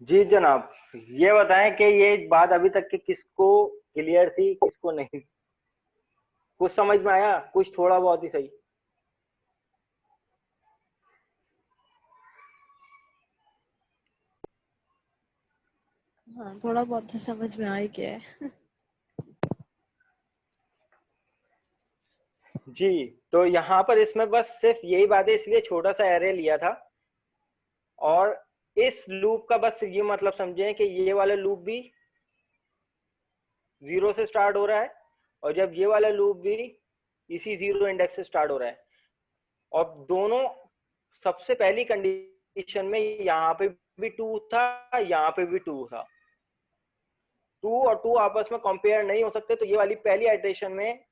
जी जनाब, ये बताएं कि ये बात अभी तक के किसको क्लियर थी, किसको नहीं। कुछ समझ में आया? कुछ थोड़ा बहुत ही सही। हाँ, थोड़ा बहुत तो समझ में आ ही गया है। जी, तो यहाँ पर इसमें बस सिर्फ यही बात है, इसलिए छोटा सा एरे लिया था। और इस लूप का बस ये मतलब समझें कि ये वाला लूप भी जीरो से स्टार्ट हो रहा है, और जब ये वाला लूप भी इसी जीरो इंडेक्स से स्टार्ट हो रहा है। और दोनों सबसे पहली कंडीशन में यहाँ पे भी टू था, यहाँ पे भी टू था। टू और टू आपस में कंपेयर नहीं हो सकते, तो ये वाली पहली आइट्रेशन में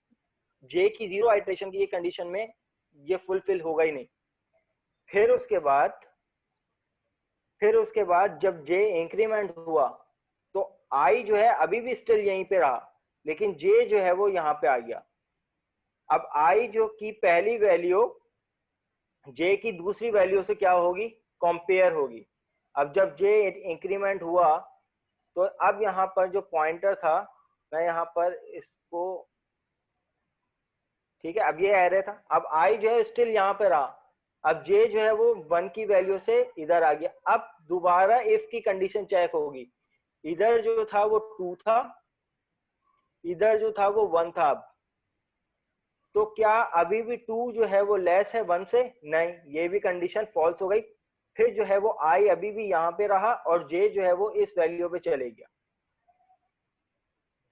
जे की जीरो आइट्रेशन की ये कंडीशन में ये फुलफिल होगा ही नहीं। फिर उसके बाद जब जे इंक्रीमेंट हुआ, तो आई जो है अभी भी स्टिल यहीं पे रहा, लेकिन जे जो है वो यहाँ पे आ गया। अब आई जो की पहली वैल्यू जे की दूसरी वैल्यू से क्या होगी, कंपेयर होगी। अब जब जे इंक्रीमेंट हुआ, तो अब यहाँ पर जो पॉइंटर था, मैं यहाँ पर इसको, ठीक है, अब ये एरे था, अब आई जो है स्टिल यहाँ पे रहा। अब जे जो है वो वन की वैल्यू से इधर आ गया। अब दोबारा इफ की कंडीशन चेक होगी। इधर जो था वो टू था, इधर जो था वो वन था। अब तो क्या अभी भी टू जो है वो लेस है वन से? नहीं, ये भी कंडीशन फॉल्स हो गई। फिर जो है वो आई अभी भी यहाँ पे रहा, और जे जो है वो इस वैल्यू पे चले गया।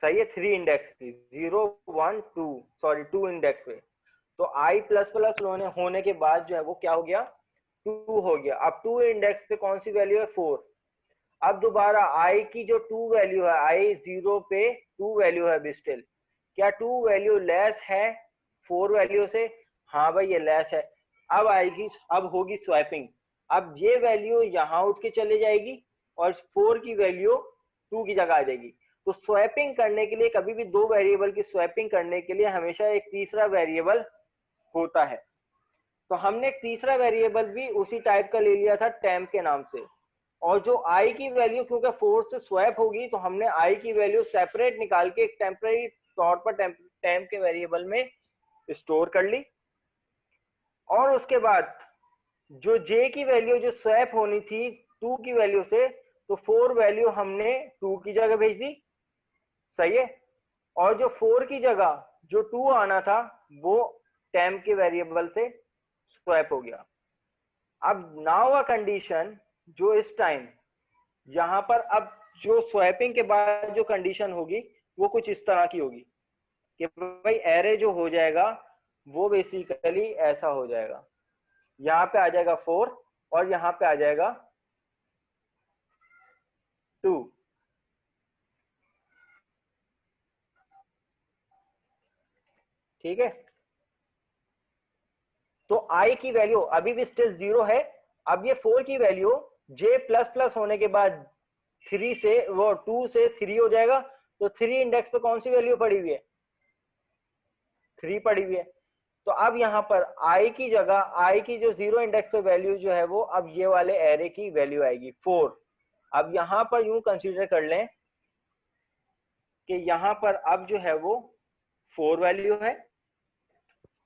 सही है, थ्री इंडेक्स की, zero one two, sorry two index पे। तो आई प्लस प्लस होने के बाद जो है वो क्या हो गया, टू हो गया। अब टू इंडेक्स पे कौन सी वैल्यू है, फोर। अब दोबारा आई की जो टू वैल्यू है, आई जीरो पे टू वैल्यू है अभी स्टिल, क्या टू वैल्यू लेस है फोर वैल्यू से? हाँ भाई, ये लेस है। अब आएगी, अब होगी स्वैपिंग। अब ये वैल्यू यहाँ उठ के चले जाएगी, और फोर की वैल्यू टू की जगह आ जाएगी। तो स्वैपिंग करने के लिए, कभी भी दो वेरिएबल की स्वैपिंग करने के लिए हमेशा एक तीसरा वेरिएबल होता है। तो हमने एक तीसरा वेरिएबल भी उसी टाइप का ले लिया था, टेम्प के नाम से। और जो आई की वैल्यू क्योंकि फोर से स्वैप होगी, तो हमने आई की वैल्यू सेपरेट निकाल के एक टेम्पररी तौर पर टेम्प के वेरिएबल में स्टोर कर ली। और उसके बाद जो जे की वैल्यू जो स्वैप होनी थी टू की वैल्यू से, तो फोर वैल्यू हमने टू की जगह भेज दी। सही है। और जो फोर की जगह जो टू आना था, वो टेम्प के वेरिएबल से स्वैप हो गया। अब नाउ अ कंडीशन, जो इस टाइम यहां पर, अब जो स्वैपिंग के बाद जो कंडीशन होगी वो कुछ इस तरह की होगी कि भाई एरे जो हो जाएगा वो बेसिकली ऐसा हो जाएगा। यहाँ पे आ जाएगा फोर, और यहाँ पे आ जाएगा टू। ठीक है। तो आई की वैल्यू अभी भी स्टिल जीरो है। अब ये फोर की वैल्यू जे प्लस प्लस होने के बाद थ्री से, वो टू से थ्री हो जाएगा। तो थ्री इंडेक्स पे कौन सी वैल्यू पड़ी हुई है, थ्री पड़ी हुई है। तो अब यहाँ पर आई की जगह, आई की जो जीरो इंडेक्स पे वैल्यू जो है वो अब ये वाले एरे की वैल्यू आएगी फोर। अब यहाँ पर यूं कंसीडर कर लें कि यहाँ पर अब जो है वो फोर वैल्यू है,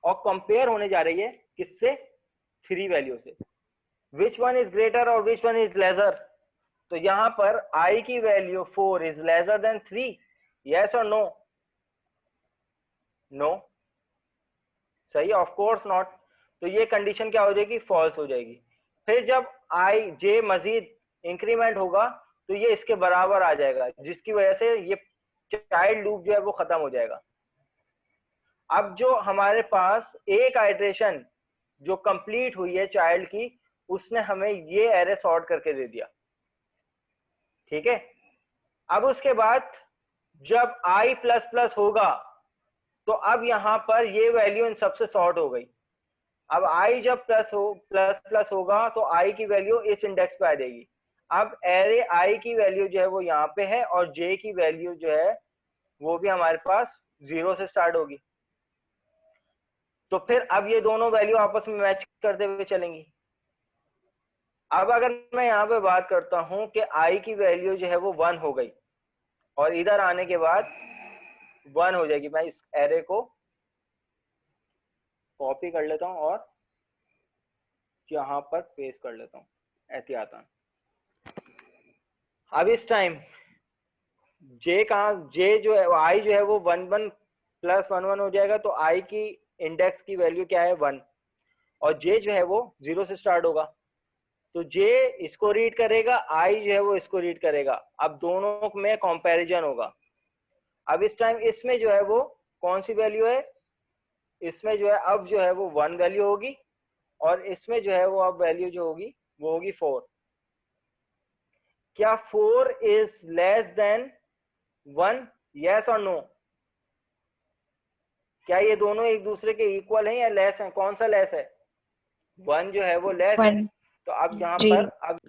और कंपेयर होने जा रही है किससे, थ्री वैल्यू से। विच वन इज ग्रेटर और विच वन इज लेसर? तो यहाँ पर आई की value four is lesser then three, yes और नो? नो। सही, ऑफ कोर्स नॉट। तो ये कंडीशन क्या हो जाएगी, फॉल्स हो जाएगी। फिर जब आई जे मजीद इंक्रीमेंट होगा, तो ये इसके बराबर आ जाएगा, जिसकी वजह से ये चाइल्ड लूप जो है वो खत्म हो जाएगा। अब जो हमारे पास एक आइट्रेशन जो कंप्लीट हुई है चाइल्ड की, उसने हमें ये एरे सॉर्ट करके दे दिया। ठीक है। अब उसके बाद जब आई प्लस प्लस होगा, तो अब यहां पर ये वैल्यू इन सबसे सॉर्ट हो गई। अब आई जब प्लस प्लस होगा, तो आई की वैल्यू इस इंडेक्स पे आ जाएगी। अब एरे आई की वैल्यू जो है वो यहाँ पे है, और जे की वैल्यू जो है वो भी हमारे पास जीरो से स्टार्ट होगी। तो फिर अब ये दोनों वैल्यू आपस में मैच करते हुए चलेंगी। अब अगर मैं यहाँ पे बात करता हूँ कि आई की वैल्यू जो है वो 1 हो गई, और इधर आने के बाद 1 हो जाएगी, मैं इस एरे को कॉपी कर लेता हूँ और यहाँ पर पेस्ट कर लेता हूँ एहतियातन। अब इस टाइम जे कहाँ, जे जो है आई जो है वो 1 1 + 1 1 हो जाएगा, तो आई की इंडेक्स की वैल्यू क्या है 1, और जे जो है वो 0 से स्टार्ट होगा, तो जे इसको रीड करेगा, आई जो है वो इसको रीड करेगा। अब दोनों में कंपैरिजन होगा। अब इस टाइम इसमें जो है वो कौन सी वैल्यू है, इसमें जो है अब जो है वो 1 वैल्यू होगी, और इसमें जो है वो अब वैल्यू जो होगी वो होगी 4। क्या 4 इज लेस देन 1? यस और नो? क्या ये दोनों एक दूसरे के इक्वल हैं या लेस हैं? कौन सा लेस है? 1 जो है वो लेस है। वन। तो अब यहाँ जी। पर अब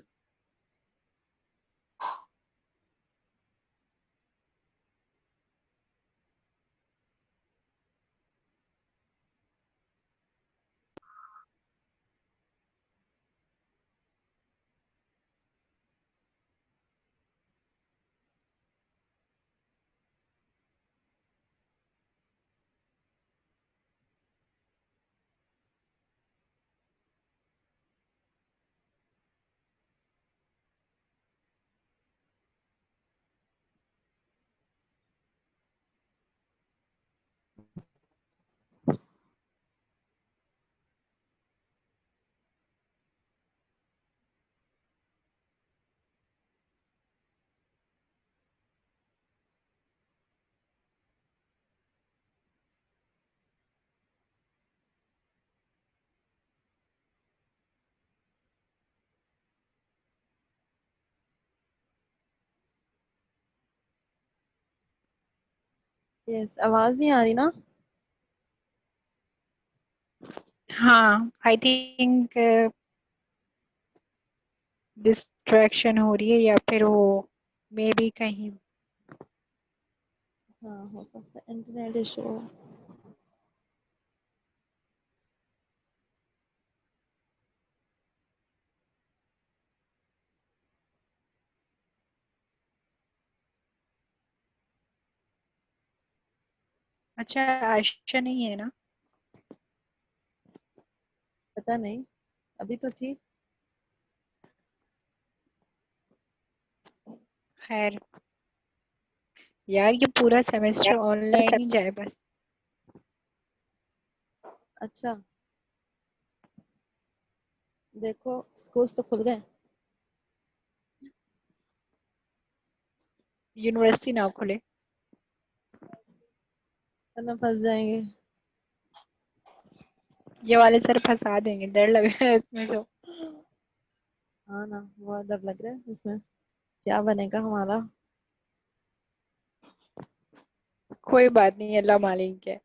यस, आवाज नहीं आ रही ना? हाँ, आई थिंक डिस्ट्रैक्शन हो रही है, या फिर वो मे बी कहीं। हाँ, हो सकता है इंटरनेट इशू। अच्छा, आयशा नहीं है ना? पता नहीं, अभी तो थी। खैर यार, ये पूरा सेमेस्टर ऑनलाइन ही जाए बस। अच्छा, देखो स्कूल तो खुल गए। यूनिवर्सिटी ना खुले। वरना फंस जाएंगे। ये वाले सर फंसा देंगे, डर लग रहा है इसमें तो। हाँ ना, बहुत डर लग रहा है इसमें, क्या बनेगा हमारा। कोई बात नहीं, अल्लाह मालिक है।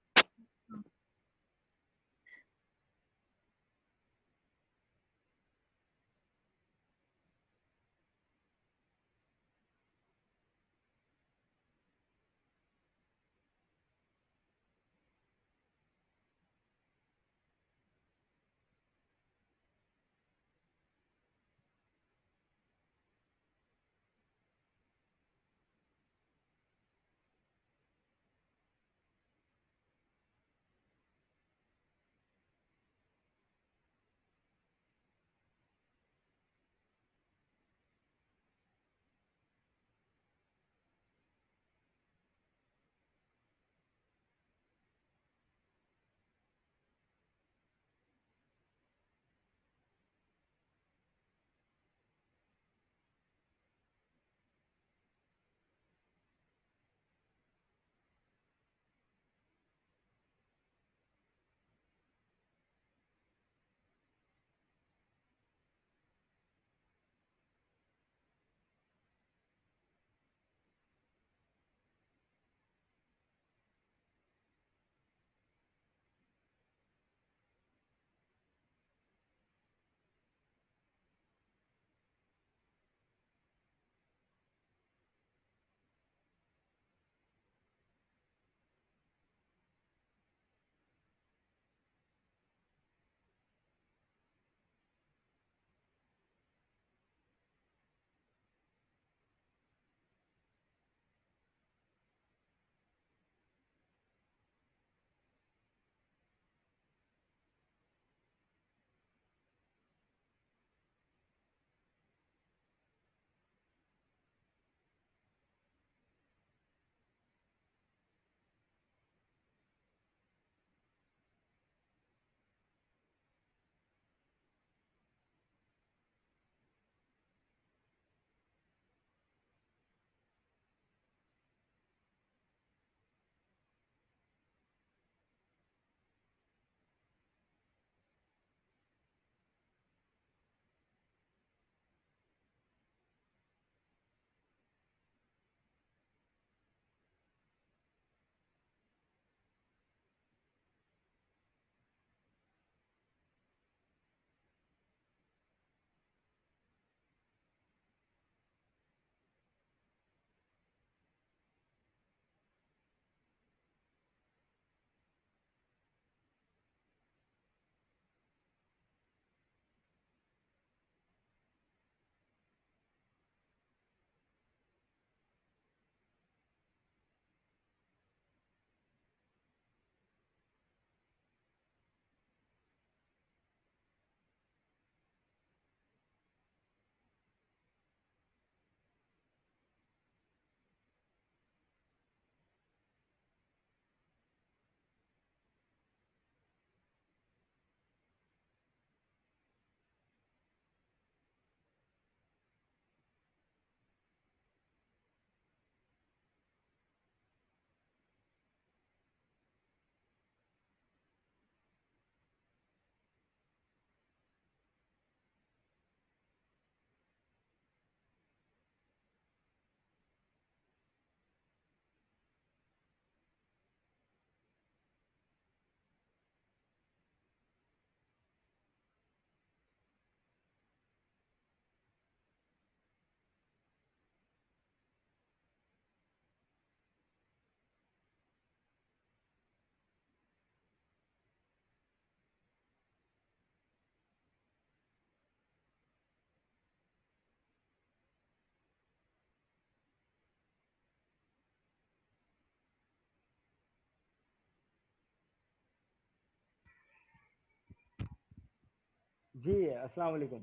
जी अस्सलाम वालेकुम।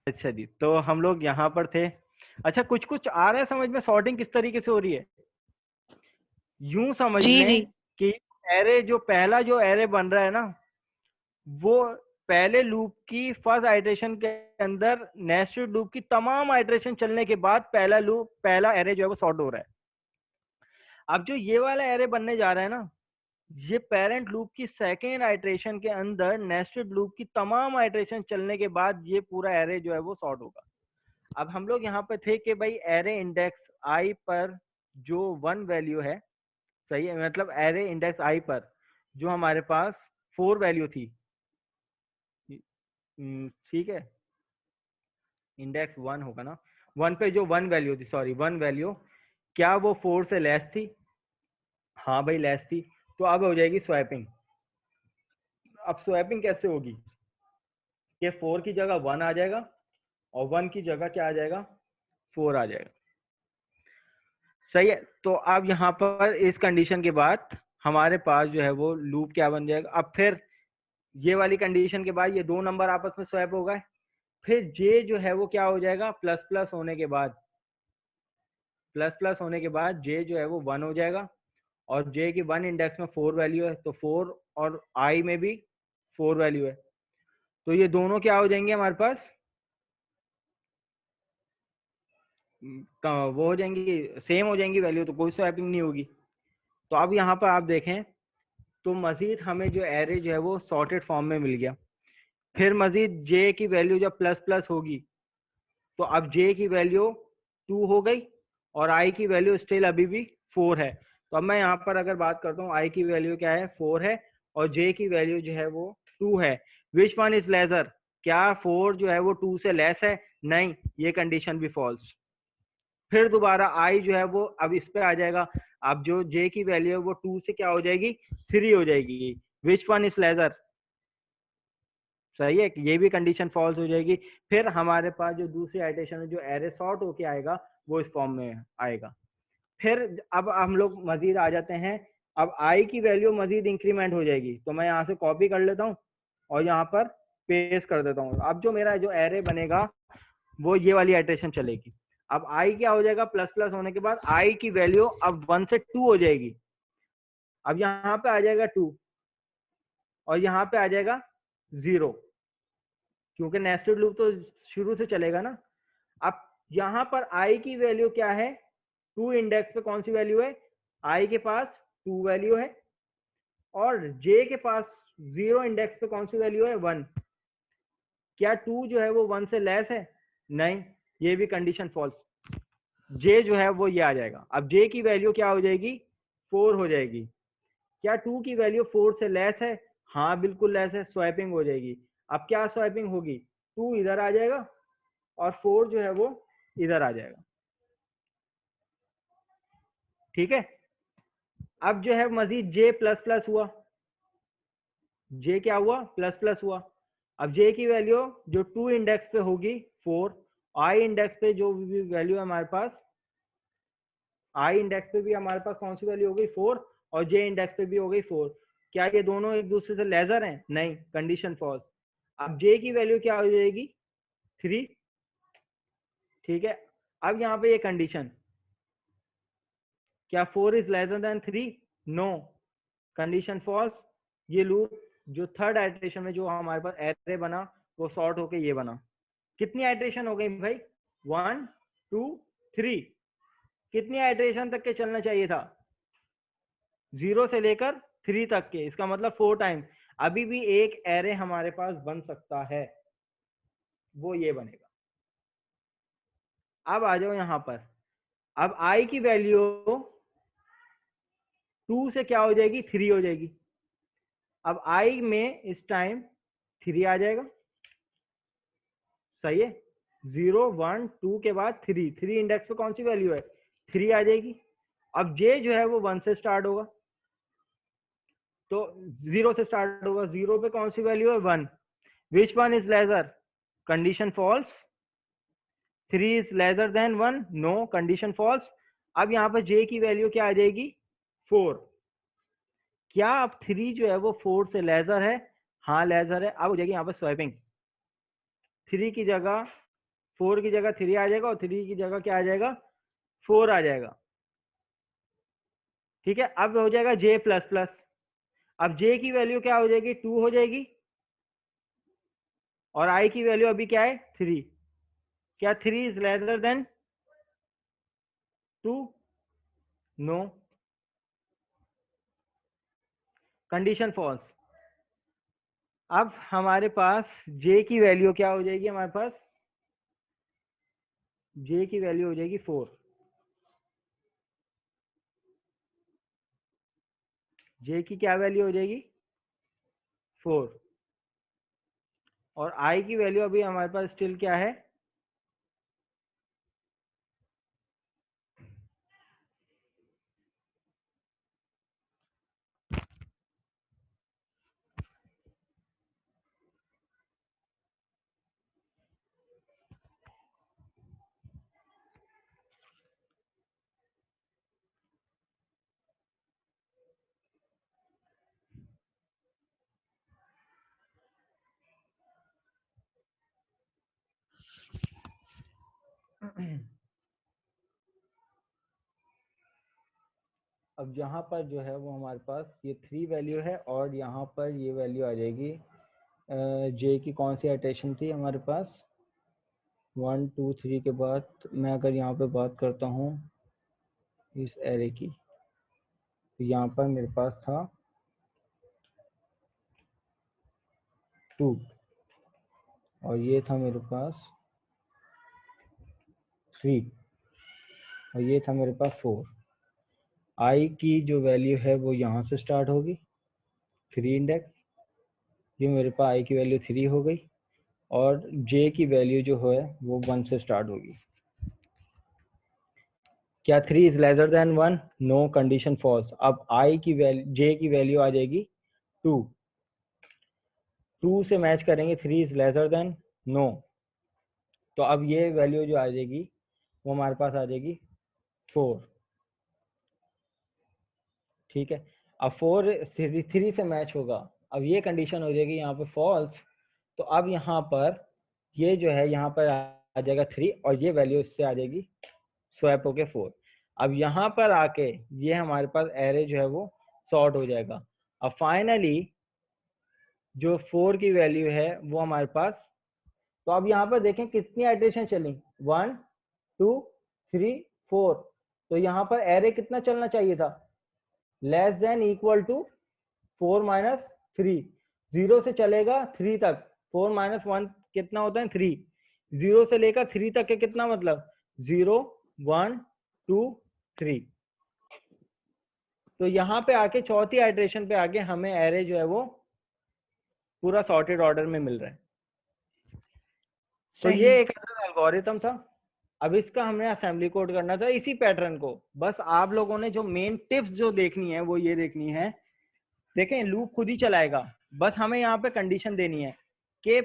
अच्छा जी, तो हम लोग यहाँ पर थे। अच्छा, कुछ कुछ आ रहा है समझ में, सॉर्टिंग किस तरीके से हो रही है? यूं समझ जी जी। लें कि एरे जो पहला जो एरे बन रहा है ना, वो पहले लूप की फर्स्ट आइटरेशन के अंदर नेस्टेड लूप की तमाम आइटरेशन चलने के बाद पहला एरे जो है वो सॉर्ट हो रहा है। अब जो ये वाला एरे बनने जा रहा है ना, ये पेरेंट लूप की सेकेंड आइटरेशन के अंदर नेस्टेड लूप की तमाम आइटरेशन चलने के बाद ये पूरा एरे जो है वो सॉर्ट होगा। अब हम लोग यहाँ पे थे कि भाई एरे इंडेक्स आई पर जो 1 वैल्यू है, सही है, मतलब एरे इंडेक्स आई पर जो हमारे पास 4 वैल्यू थी, ठीक है, इंडेक्स 1 होगा ना, 1 पे जो 1 वैल्यू थी, सॉरी 1 वैल्यू, क्या वो 4 से लेस थी? हाँ भाई लेस थी। तो अब हो जाएगी स्वैपिंग। अब स्वैपिंग कैसे होगी कि 4 की जगह 1 आ जाएगा और 1 की जगह क्या आ जाएगा, 4 आ जाएगा। सही है। तो अब यहाँ पर इस कंडीशन के बाद हमारे पास जो है वो लूप क्या बन जाएगा, अब फिर ये वाली कंडीशन के बाद ये दो नंबर आपस में स्वैप हो गए, फिर जे जो है वो क्या हो जाएगा, प्लस प्लस होने के बाद, प्लस प्लस होने के बाद जे जो है वो 1 हो जाएगा, और जे की 1 इंडेक्स में 4 वैल्यू है, तो 4, और आई में भी 4 वैल्यू है, तो ये दोनों क्या हो जाएंगे हमारे पास, वो हो जाएंगी, सेम हो जाएंगी वैल्यू, तो कोई स्वैपिंग नहीं होगी। तो अब यहाँ पर आप देखें तो मजीद हमें जो एरे जो है वो सॉर्टेड फॉर्म में मिल गया। फिर मजीद जे की वैल्यू जब प्लस प्लस होगी, तो अब जे की वैल्यू 2 हो गई और आई की वैल्यू स्टिल अभी भी 4 है। तो अब मैं यहाँ पर अगर बात करता हूँ, आई की वैल्यू क्या है, 4 है, और जे की वैल्यू जो है वो 2 है। विच वन इज लेसर, क्या 4 जो है वो 2 से लेस है? नहीं, ये कंडीशन भी फॉल्स। फिर दोबारा आई जो है वो अब इस पे आ जाएगा, अब जो जे की वैल्यू है वो 2 से क्या हो जाएगी, 3 हो जाएगी। विच वन इज लेसर, सही है, ये भी कंडीशन फॉल्स हो जाएगी। फिर हमारे पास जो दूसरी आइटेशन है, जो एरे सॉर्ट होके आएगा, वो इस फॉर्म में आएगा। फिर अब हम लोग मजीद आ जाते हैं, अब आई की वैल्यू मजीद इंक्रीमेंट हो जाएगी, तो मैं यहाँ से कॉपी कर लेता हूँ और यहाँ पर पेस्ट कर देता हूँ। अब जो मेरा जो एरे बनेगा वो ये वाली आइटरेशन चलेगी। अब आई क्या हो जाएगा, प्लस प्लस होने के बाद आई की वैल्यू अब 1 से 2 हो जाएगी। अब यहाँ पे आ जाएगा 2 और यहाँ पे आ जाएगा 0, क्योंकि नेस्टेड लूप तो शुरू से चलेगा ना। अब यहाँ पर आई की वैल्यू क्या है, 2 इंडेक्स पे कौन सी वैल्यू है, आई के पास 2 वैल्यू है, और जे के पास 0 इंडेक्स पे कौन सी वैल्यू है, 1। क्या 2 जो है वो 1 से लेस है? नहीं, ये भी कंडीशन फॉल्स। जे जो है वो ये आ जाएगा। अब जे की वैल्यू क्या हो जाएगी, 4 हो जाएगी। क्या 2 की वैल्यू 4 से लेस है? हाँ बिल्कुल लेस है, स्वैपिंग हो जाएगी। अब क्या स्वैपिंग होगी, 2 इधर आ जाएगा और 4 जो है वो इधर आ जाएगा। ठीक है। अब जो है मजीद जे प्लस प्लस हुआ, जे क्या हुआ, प्लस प्लस हुआ। अब जे की वैल्यू जो 2 इंडेक्स पे होगी 4, आई इंडेक्स पे जो भी वैल्यू है हमारे पास, आई इंडेक्स पे भी हमारे पास कौन सी वैल्यू हो गई, 4, और जे इंडेक्स पे भी हो गई 4। क्या ये दोनों एक दूसरे से लेजर हैं? नहीं, कंडीशन फॉल्स। अब जे की वैल्यू क्या हो जाएगी, 3। ठीक है। अब यहाँ पे ये कंडीशन, क्या 4 is lesser than 3? No, condition false. ये लूप जो थर्ड आइटरेशन में जो हमारे पास एरे बना, वो सॉर्ट होके ये बना। कितनी आइटरेशन हो गई भाई, 1 2 3। कितनी आइटरेशन तक के चलना चाहिए था, 0 से लेकर 3 तक के, इसका मतलब 4 टाइम। अभी भी एक एरे हमारे पास बन सकता है, वो ये बनेगा। अब आ जाओ यहाँ पर, अब आई की वैल्यू 2 से क्या हो जाएगी, 3 हो जाएगी। अब आई में इस टाइम 3 आ जाएगा, सही है। 0 1 2 के बाद 3, 3 इंडेक्स पे कौन सी वैल्यू है, 3 आ जाएगी। अब जे जो है वो 1 से स्टार्ट होगा, तो 0 से स्टार्ट होगा, 0 पे कौन सी वैल्यू है, 1। Which one is lesser, condition false. 3 is lesser than 1, no, condition false. अब यहाँ पर जे की वैल्यू क्या आ जाएगी, 4। क्या अब 3 जो है वो 4 से लेजर है? हाँ लेजर है। अब हो जाएगी यहाँ पर स्वैपिंग, 3 की जगह 4 की जगह 3 आ जाएगा और 3 की जगह क्या आ जाएगा, 4 आ जाएगा। ठीक है, अब हो जाएगा j प्लस प्लस। अब j की वैल्यू क्या हो जाएगी, 2 हो जाएगी, और i की वैल्यू अभी क्या है, 3। क्या 3 is lesser than 2? No, condition false. अब हमारे पास j की वैल्यू क्या हो जाएगी, हमारे पास j की वैल्यू हो जाएगी 4। j की क्या वैल्यू हो जाएगी, 4। और i की वैल्यू अभी हमारे पास स्टिल क्या है, अब यहाँ पर जो है वो हमारे पास ये 3 वैल्यू है, और यहाँ पर ये वैल्यू आ जाएगी j की कौन सी इटरेशन थी हमारे पास, 1 2 3 के बाद मैं अगर यहाँ पे बात करता हूँ इस एरे की, तो यहाँ पर मेरे पास था 2, और ये था मेरे पास 3, और ये था मेरे पास 4। i की जो वैल्यू है वो यहाँ से स्टार्ट होगी, 3 इंडेक्स, ये मेरे पास i की वैल्यू 3 हो गई, और j की वैल्यू जो है वो 1 से स्टार्ट होगी। क्या 3 is lesser than 1? No, condition false. अब i की वैल्यू, j की वैल्यू आ जाएगी 2, 2 से मैच करेंगे, 3 इज लेसर देन, नो। तो अब ये वैल्यू जो आ जाएगी वो हमारे पास आ जाएगी 4। ठीक है, अब 4 3 से मैच होगा, अब ये कंडीशन हो जाएगी यहाँ पे फॉल्स। तो अब यहाँ पर ये जो है यहाँ पर आ जाएगा 3, और ये वैल्यू इससे आ जाएगी स्वैप होके 4। अब यहाँ पर आके ये हमारे पास एरे जो है वो सॉर्ट हो जाएगा। अब फाइनली जो 4 की वैल्यू है वो हमारे पास, तो अब यहाँ पर देखें कितनी आइटरेशन चली, 1 2 3 4। तो यहाँ पर एरे कितना चलना चाहिए था, less than equal to 4 minus 3। 0 से चलेगा 3 तक, 4 माइनस 1 कितना होता है, 3। 0 से लेकर 3 तक के कितना मतलब, 0 1 2 3। तो यहाँ पे आके चौथी आइटरेशन पे आके हमें एरे जो है वो पूरा सॉर्टेड ऑर्डर में मिल रहा है। तो सही। ये एक एल्गोरिथम था। अब इसका हमने असेंबली कोड करना था इसी पैटर्न को। बस आप लोगों ने जो मेन टिप्स जो देखनी है वो ये देखनी है, देखें लूप खुद ही चलाएगा, बस हमें यहाँ पे कंडीशन देनी है कि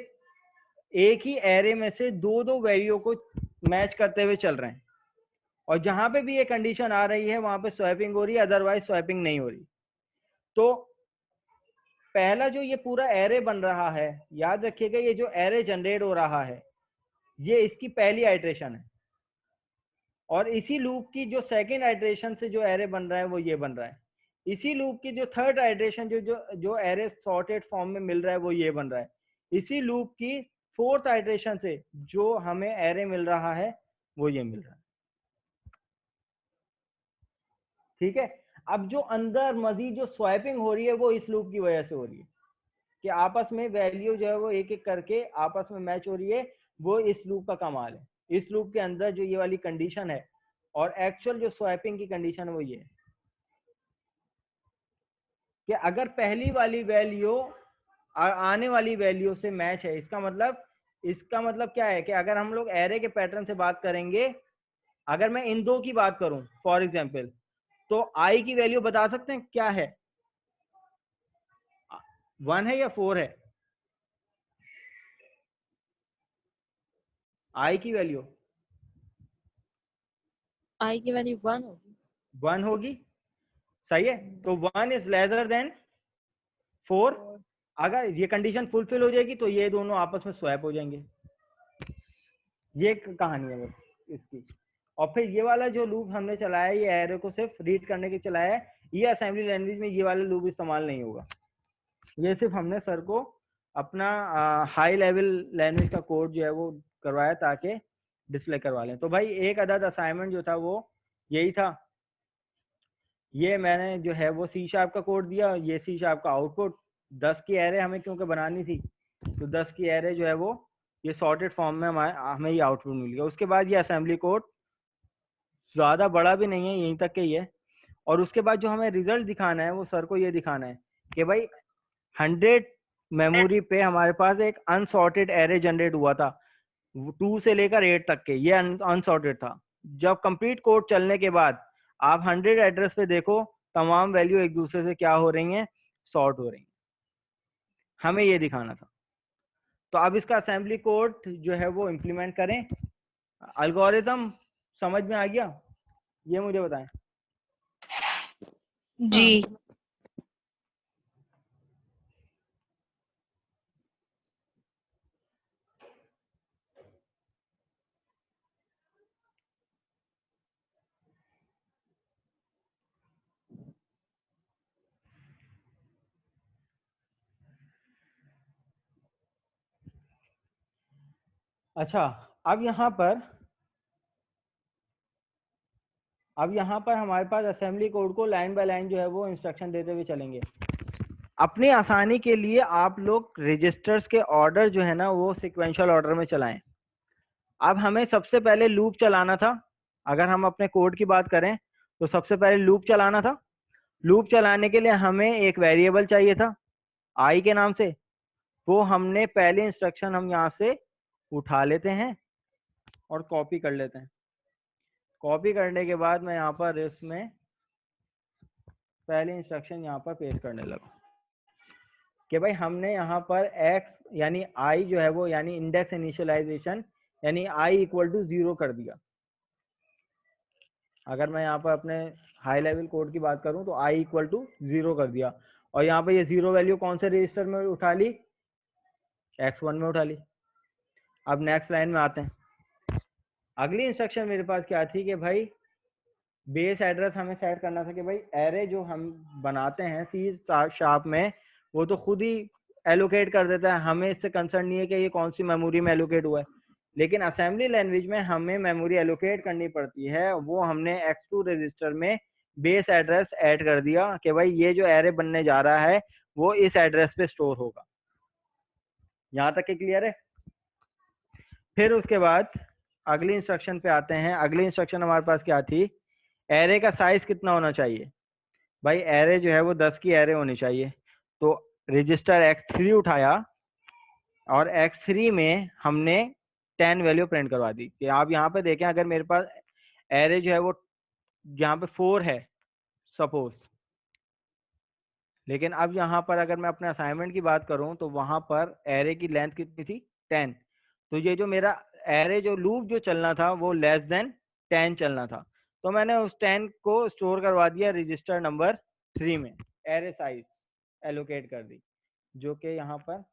एक ही एरे में से दो दो वैल्यू को मैच करते हुए चल रहे हैं, और जहां पे भी ये कंडीशन आ रही है वहां पे स्वैपिंग हो रही है, अदरवाइज स्वैपिंग नहीं हो रही। तो पहला जो ये पूरा एरे बन रहा है, याद रखिएगा ये जो एरे जनरेट हो रहा है ये इसकी पहली आइट्रेशन है, और इसी लूप की जो सेकंड आइट्रेशन से जो एरे बन रहा है वो ये बन रहा है। इसी लूप की जो थर्ड आइट्रेशन जो जो जो एरे सॉर्टेड फॉर्म में मिल रहा है वो ये बन रहा है। इसी लूप की फोर्थ आइट्रेशन से जो हमें एरे मिल रहा है वो ये मिल रहा है। ठीक है, अब जो अंदर मजीद जो स्वैपिंग हो रही है वो इस लूप की वजह से हो रही है कि आपस में वैल्यू जो है वो एक एक करके आपस में मैच हो रही है। वो इस लूप का कमाल है। इस लूप के अंदर जो ये वाली कंडीशन है और एक्चुअल जो स्वैपिंग की कंडीशन है वो ये है कि अगर पहली वाली वैल्यू आने वाली वैल्यू से मैच है, इसका मतलब क्या है कि अगर हम लोग एरे के पैटर्न से बात करेंगे, अगर मैं इन दो की बात करूं फॉर एग्जांपल, तो आई की वैल्यू बता सकते हैं क्या है, 1 है या 4 है? आई की वैल्यू आई की वैल्यू 1 होगी। 1 होगी। सही है, तो 1 इज लेसर देन 4। अगर ये कंडीशन फुलफिल हो जाएगी तो ये दोनों आपस में स्वैप हो जाएंगे। ये कहानी है बस इसकी। और फिर ये वाला जो लूप हमने चलाया ये एरे को सिर्फ रीड करने के चलाया है, ये असेंबली लैंग्वेज में ये वाला लूप इस्तेमाल नहीं होगा। ये सिर्फ हमने सर को अपना हाई लेवल लैंग्वेज का कोड जो है वो करवाया ताकि डिस्प्ले करवा लें। तो भाई एक अदद असाइनमेंट जो था वो यही था। ये मैंने जो है वो C# का कोड दिया, ये C# का आउटपुट 10 की एरे हमें क्योंकि बनानी थी, तो 10 की एरे जो है वो ये सॉर्टेड फॉर्म में हमें ये आउटपुट मिल गया। उसके बाद ये असेंबली कोड ज़्यादा बड़ा भी नहीं है, यहीं तक के ही है। और उसके बाद जो हमें रिजल्ट दिखाना है वो सर को ये दिखाना है कि भाई 100 मेमोरी पे हमारे पास एक अनसॉर्टेड एरे जनरेट हुआ था 2 से लेकर 8 तक के, ये अनसॉर्टेड था। जब कंप्लीट कोड चलने के बाद आप 100 एड्रेस पे देखो तमाम वैल्यू एक दूसरे से क्या हो रही हैं, सॉर्ट हो रही हैं। हमें ये दिखाना था। तो अब इसका असेंबली कोड जो है वो इम्प्लीमेंट करें। एल्गोरिथम समझ में आ गया, ये मुझे बताएं। जी। अच्छा, अब यहाँ पर हमारे पास असेंबली कोड को लाइन बाय लाइन जो है वो इंस्ट्रक्शन देते हुए चलेंगे। अपनी आसानी के लिए आप लोग रजिस्टर्स के ऑर्डर जो है ना वो सिक्वेंशियल ऑर्डर में चलाएं। अब हमें सबसे पहले लूप चलाना था। अगर हम अपने कोड की बात करें तो सबसे पहले लूप चलाना था। लूप चलाने के लिए हमें एक वेरिएबल चाहिए था आई के नाम से। वो हमने पहले इंस्ट्रक्शन हम यहाँ से उठा लेते हैं और कॉपी कर लेते हैं। कॉपी करने के बाद मैं यहाँ पर इसमें पहले इंस्ट्रक्शन यहाँ पर पेस्ट करने लगा कि भाई हमने यहाँ पर x यानी i जो है वो यानी इंडेक्स इनिशियलाइजेशन यानी i इक्वल टू 0 कर दिया। अगर मैं यहाँ पर अपने हाई लेवल कोड की बात करूँ तो i इक्वल टू 0 कर दिया। और यहाँ पर ये 0 वैल्यू कौन से रजिस्टर में उठा ली, x1 में उठा ली। अब नेक्स्ट लाइन में आते हैं। अगली इंस्ट्रक्शन मेरे पास क्या थी कि भाई बेस एड्रेस हमें सेट करना था कि भाई एरे जो हम बनाते हैं C# में वो तो खुद ही एलोकेट कर देता है, हमें इससे कंसर्न नहीं है कि ये कौन सी मेमोरी में एलोकेट हुआ है। लेकिन असेंबली लैंग्वेज में हमें मेमोरी एलोकेट करनी पड़ती है। वो हमने x2 रजिस्टर में बेस एड्रेस ऐड कर दिया कि भाई ये जो एरे बनने जा रहा है वो इस एड्रेस पे स्टोर होगा। यहाँ तक क्लियर है। फिर उसके बाद अगली इंस्ट्रक्शन पे आते हैं। अगली इंस्ट्रक्शन हमारे पास क्या थी, एरे का साइज कितना होना चाहिए। भाई एरे जो है वो 10 की एरे होनी चाहिए। तो रजिस्टर x3 उठाया और x3 में हमने 10 वैल्यू प्रिंट करवा दी। कि आप यहाँ पे देखें अगर मेरे पास एरे जो है वो यहाँ पे 4 है सपोज, लेकिन अब यहाँ पर अगर मैं अपने असाइनमेंट की बात करूँ तो वहाँ पर एरे की लेंथ कितनी थी 10। तो ये जो मेरा एरे जो लूप जो चलना था वो लेस देन 10 चलना था। तो मैंने उस 10 को स्टोर करवा दिया रजिस्टर नंबर 3 में, एरे साइज एलोकेट कर दी जो कि यहाँ पर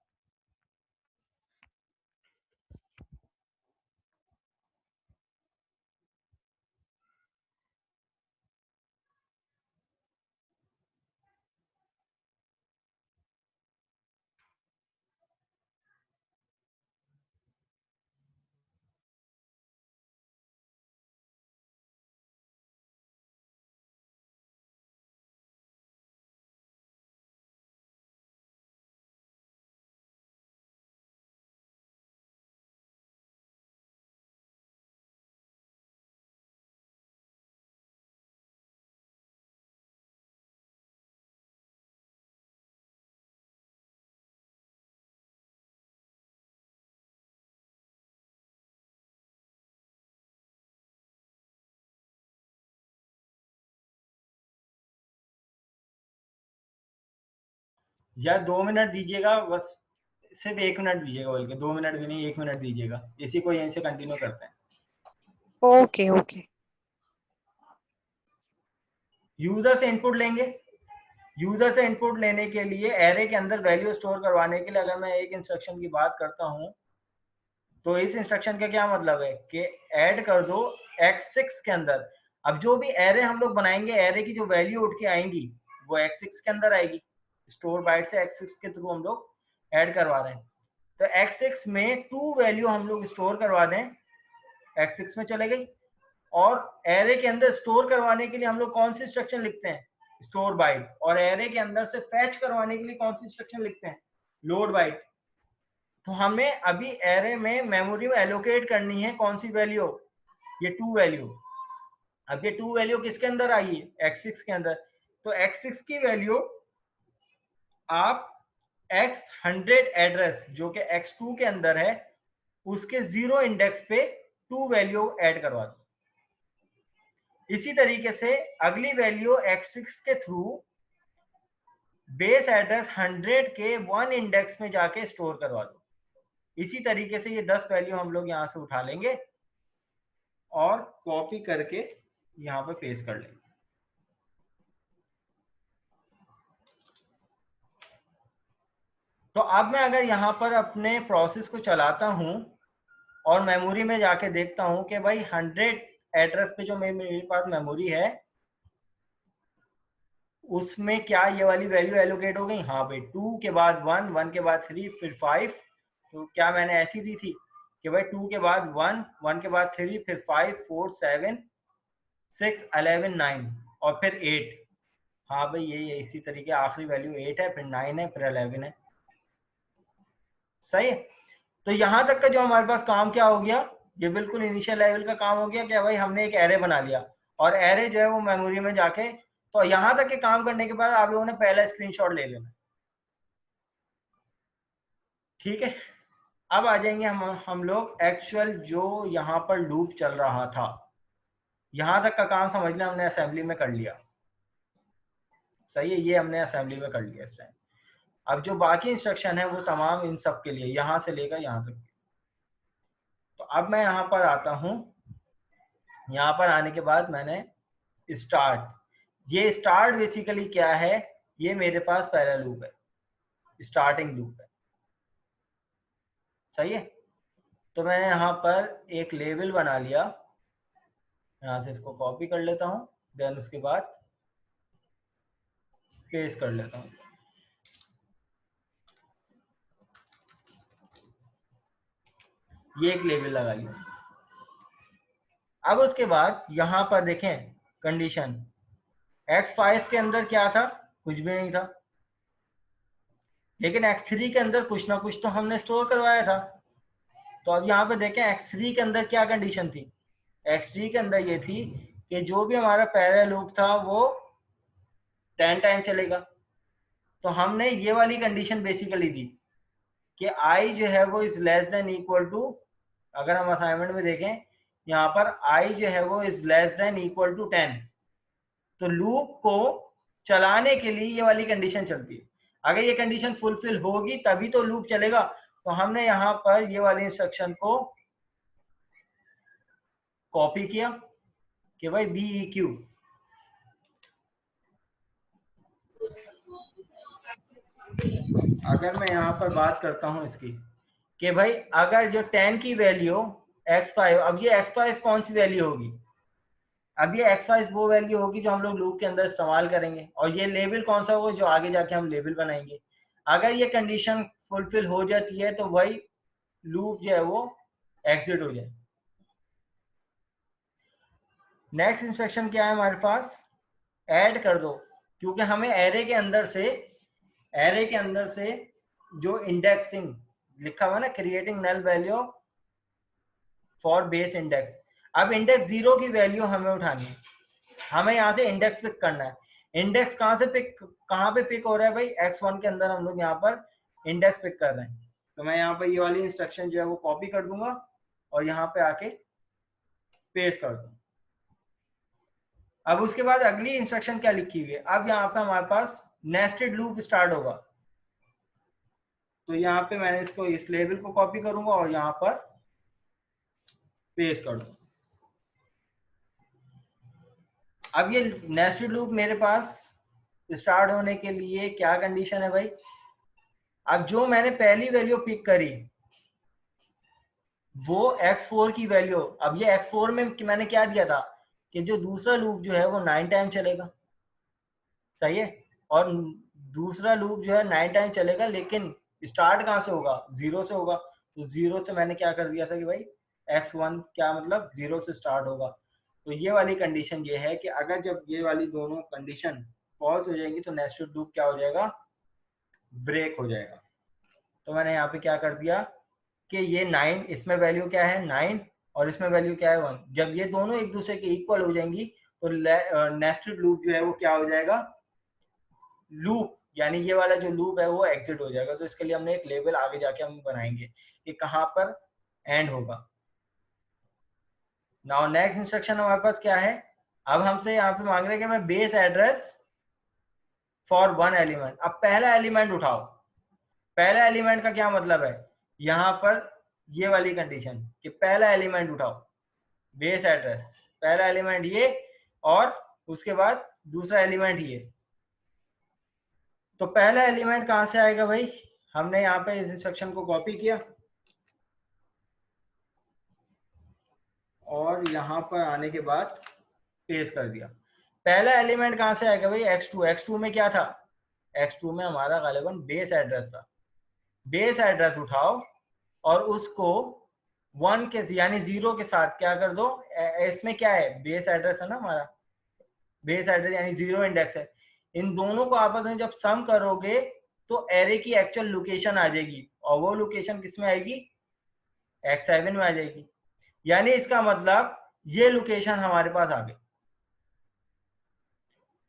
या 2 मिनट दीजिएगा बस, सिर्फ 1 मिनट दीजिएगा, बल्कि 2 मिनट भी नहीं 1 मिनट दीजिएगा, इसी को यहीं से कंटिन्यू करते हैं। Okay okay. यूजर से इनपुट लेंगे। यूजर से इनपुट लेने के लिए एरे के अंदर वैल्यू स्टोर करवाने के लिए अगर मैं एक इंस्ट्रक्शन की बात करता हूं, तो इस इंस्ट्रक्शन का क्या मतलब है कि ऐड कर दो x6 के अंदर। अब जो भी एरे हम लोग बनाएंगे, एरे की जो वैल्यू उठ के आएंगी वो x6 के अंदर आएगी। स्टोर बाइट से x6 के थ्रू हम लोग ऐड करवा रहे हैं। तो x6 में 2 वैल्यू हम लोग स्टोर करवा दें, x6 में चले गई। और एरे के अंदर स्टोर करवाने के लिए हम लोग कौन सी इंस्ट्रक्शन लिखते हैं, स्टोर बाइट। और एरे के अंदर से फैच करवाने के लिए कौन सी इंस्ट्रक्शन लिखते हैं, लोड बाइट। तो हमें अभी एरे में मेमोरी में एलोकेट करनी है कौन सी वैल्यू, ये 2 वैल्यू। अब ये 2 वैल्यू किसके अंदर आई है, x6 के अंदर। तो x6 की वैल्यू आप x100 एड्रेस जो कि x2 के अंदर है उसके 0 इंडेक्स पे 2 वैल्यू ऐड करवा दो। इसी तरीके से अगली वैल्यू x6 के थ्रू बेस एड्रेस 100 के 1 इंडेक्स में जाके स्टोर करवा दो। इसी तरीके से ये 10 वैल्यू हम लोग यहां से उठा लेंगे और कॉपी करके यहां पे पेस्ट कर लेंगे। तो अब मैं अगर यहां पर अपने प्रोसेस को चलाता हूं और मेमोरी में जाके देखता हूं कि भाई 100 एड्रेस पे जो मेरे पास मेमोरी है उसमें क्या ये वाली वैल्यू एलोकेट हो गई, हाँ भाई 2 के बाद 1, 1 के बाद 3, फिर 5। तो क्या मैंने ऐसी दी थी कि भाई 2 के बाद 1, 1 के बाद 3, फिर 5, 4, 7, 6, 11, 9 और फिर 8। हाँ भाई ये इसी तरीके आखिरी वैल्यू 8 है, फिर 9 है, फिर 11 है। सही है। तो यहां तक का जो हमारे पास काम क्या हो गया, ये बिल्कुल इनिशियल लेवल का काम हो गया कि भाई हमने एक एरे बना लिया और एरे जो है वो मेमोरी में जाके। तो यहां तक के काम करने के बाद आप लोगों ने पहला स्क्रीनशॉट ले लेना, ठीक है। अब आ जाएंगे हम लोग एक्चुअल जो यहाँ पर लूप चल रहा था। यहां तक का काम समझ लें हमने असेंबली में कर लिया, सही है, ये हमने असेंबली में कर लिया इस टाइम। अब जो बाकी इंस्ट्रक्शन है वो तमाम इन सब के लिए, यहां से लेकर यहां तक। तो अब मैं यहाँ पर आता हूँ, यहाँ पर आने के बाद मैंने स्टार्ट, ये स्टार्ट बेसिकली क्या है, ये मेरे पास पहला लूप है, स्टार्टिंग लूप है, सही है। तो मैंने यहाँ पर एक लेबल बना लिया, यहाँ से इसको कॉपी कर लेता हूँ, देन उसके बाद पेस्ट कर लेता हूँ। ये एक लेबल लगा लिया। अब उसके बाद यहाँ पर देखें कंडीशन, x5 के अंदर क्या था, कुछ भी नहीं था, लेकिन x3 के अंदर कुछ ना कुछ तो हमने स्टोर करवाया था। तो अब यहाँ पे देखें x3 के अंदर क्या कंडीशन थी, x3 के अंदर ये थी कि जो भी हमारा पहला लूप था वो 10 टाइम चलेगा। तो हमने ये वाली कंडीशन बेसिकली दी कि i जो है वो is less than equal to, अगर हम असाइनमेंट में देखें यहाँ पर i जो है वो is less than equal to 10। तो लूप को चलाने के लिए ये वाली कंडीशन चलती है। अगर ये कंडीशन फुलफिल होगी तभी तो लूप चलेगा। तो हमने यहाँ पर ये वाली इंस्ट्रक्शन को कॉपी किया कि भाई BEQ, अगर मैं यहाँ पर बात करता हूँ इसकी कि भाई अगर जो 10 की वैल्यू x5, अब ये x5 कौन सी वैल्यू होगी, अब ये x5 वो वैल्यू होगी जो हम लोग लूप के अंदर इस्तेमाल करेंगे, और ये लेबल कौन सा होगा जो आगे जाके हम लेबल बनाएंगे। अगर ये कंडीशन फुलफिल हो जाती है तो भाई लूप जो है वो एग्जिट हो जाए। नेक्स्ट इंस्ट्रक्शन क्या है हमारे पास, ऐड कर दो, क्योंकि हमें एरे के अंदर से जो इंडेक्सिंग लिखा हुआ ना, creating null value for base index. अब इंडेक्स 0 की वैल्यू हमें उठानी है, हमें यहाँ से इंडेक्स पिक करना है। इंडेक्स कहाँ पे पिक हो रहा है भाई, x1 के अंदर हम लोग यहाँ पर इंडेक्स पिक कर रहे हैं। तो मैं यहाँ पर ये वाली इंस्ट्रक्शन जो है वो कॉपी कर दूंगा और यहाँ पे आके पेस्ट कर दूंगा। अब उसके बाद अगली इंस्ट्रक्शन क्या लिखी हुई है, अब यहाँ पे हमारे पास नेस्टेड लूप स्टार्ट होगा। तो यहाँ पे मैंने इसको, इस लेबल को कॉपी करूंगा और यहाँ पर पेस्ट कर दूंगा। अब ये नेस्टेड लूप मेरे पास स्टार्ट होने के लिए क्या कंडीशन है भाई, अब जो मैंने पहली वैल्यू पिक करी वो x4 की वैल्यू, अब ये x4 में मैंने क्या दिया था कि जो दूसरा लूप जो है वो 9 टाइम चलेगा, सही है, और दूसरा लूप जो है 9 टाइम चलेगा, लेकिन स्टार्ट कहाँ से होगा, 0 से होगा। तो 0 से मैंने क्या कर दिया था कि भाई x1 क्या मतलब 0 से स्टार्ट होगा। तो ये वाली कंडीशन ये है कि अगर जब ये वाली दोनों कंडीशन फॉल्स हो जाएंगी तो नेस्टेड लूप क्या हो जाएगा, ब्रेक हो जाएगा। तो मैंने यहाँ पे क्या कर दिया कि ये 9, इसमें वैल्यू क्या है 9 और इसमें वैल्यू क्या है 1, जब ये दोनों एक दूसरे के इक्वल हो जाएंगी तो नेस्टेड लूप जो है वो क्या हो जाएगा, लूप यानी ये वाला जो लूप है वो एग्जिट हो जाएगा। तो इसके लिए हमने एक लेवल आगे जाके हम बनाएंगे कि कहाँ पर एंड होगा। नाउ नेक्स्ट इंस्ट्रक्शन हमारे पास क्या है, अब हमसे यहाँ पे मांग रहे हैं कि मैं base address for one element. अब पहला एलिमेंट उठाओ, पहला एलिमेंट का क्या मतलब है, यहाँ पर ये वाली कंडीशन कि पहला एलिमेंट उठाओ, बेस एड्रेस पहला एलिमेंट ये और उसके बाद दूसरा एलिमेंट ये। तो पहला एलिमेंट कहां से आएगा भाई, हमने यहाँ पे इस इंस्ट्रक्शन को कॉपी किया और यहाँ पर आने के बाद पेस्ट कर दिया। पहला एलिमेंट कहां से आएगा भाई, x2। x2 में क्या था, x2 में हमारा गालिबन बेस एड्रेस था। बेस एड्रेस उठाओ और उसको 1 के यानी 0 के साथ क्या कर दो, इसमें क्या है बेस एड्रेस है ना हमारा, बेस एड्रेस यानी 0 इंडेक्स है। इन दोनों को आपस में जब सम करोगे तो एरे की एक्चुअल लोकेशन आ जाएगी और वो लोकेशन किस में आएगी, x7 में आ जाएगी। यानी इसका मतलब ये लोकेशन हमारे पास आ गई।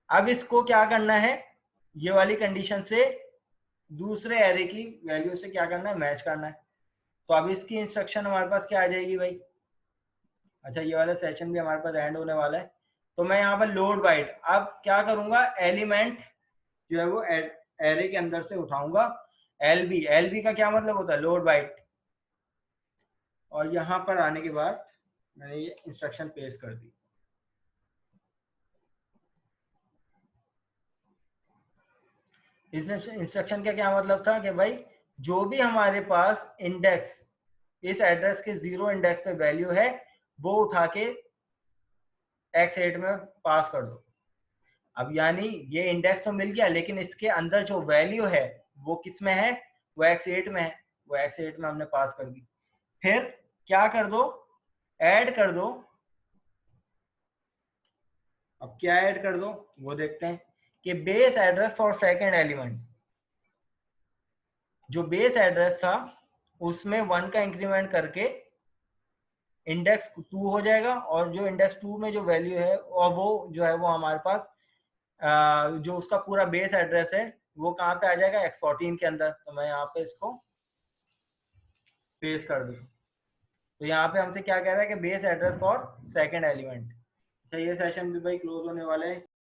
अब इसको क्या करना है, ये वाली कंडीशन से दूसरे एरे की वैल्यू से क्या करना है, मैच करना है। तो अब इसकी इंस्ट्रक्शन हमारे पास क्या आ जाएगी भाई, अच्छा ये वाला सेशन भी हमारे पास एंड होने वाला है। तो मैं यहाँ पर लोड बाइट अब क्या करूंगा, एलिमेंट जो है वो एरे के अंदर से उठाऊंगा। एलबी का क्या मतलब होता है, लोड बाइट। और यहाँ पर आने के बाद मैंने ये इंस्ट्रक्शन पेश कर दी। इस इंस्ट्रक्शन का क्या मतलब था कि भाई जो भी हमारे पास इंडेक्स इस एड्रेस के 0 इंडेक्स पे वैल्यू है वो उठा के x8 में पास कर दो। अब यानी ये इंडेक्स तो मिल गया, लेकिन इसके अंदर जो वैल्यू है वो किस में है, वो x8 में है, वो x8 में हमने पास कर दी। फिर क्या कर दो, ऐड कर दो। अब क्या ऐड कर दो वो देखते हैं कि base address for second element, जो बेस एड्रेस था उसमें 1 का इंक्रीमेंट करके इंडेक्स 2 हो जाएगा और जो इंडेक्स 2 में जो वैल्यू है और वो जो है वो हमारे पास जो उसका पूरा बेस एड्रेस है वो कहाँ पे आ जाएगा, x14 के अंदर। तो मैं यहाँ पे इसको पेस्ट कर दूँ। तो यहाँ पे हमसे क्या कह रहा है कि base address for second element. अच्छा ये सेशन भी भाई क्लोज होने वाला है।